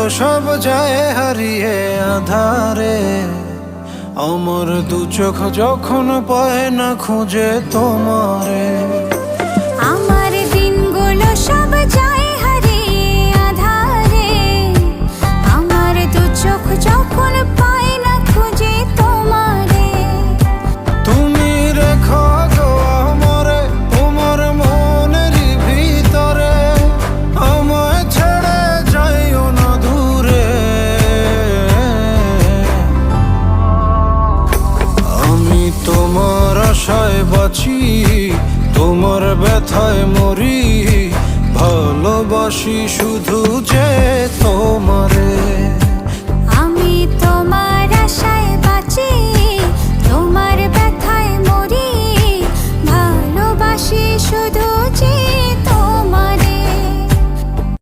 সব যায় হারিয়ে আধারে। আমার দু চোখ যখন পায় না খুঁজে তোমারে। আমার দিনগুলো সব যায় হারিয়ে আধারে। আমার দু চোখ যখন পায় না খুঁজে তোমারে। তুমি রেখো গো আমারে তোমার মনেরই ভিতরে, আমায় ছেড়ে যাইও না দূরে। আমি তোমার আশায় বাঁচি, তোমার ব্যথায় মরি, ভালোবাসি শুধু যে তোমার।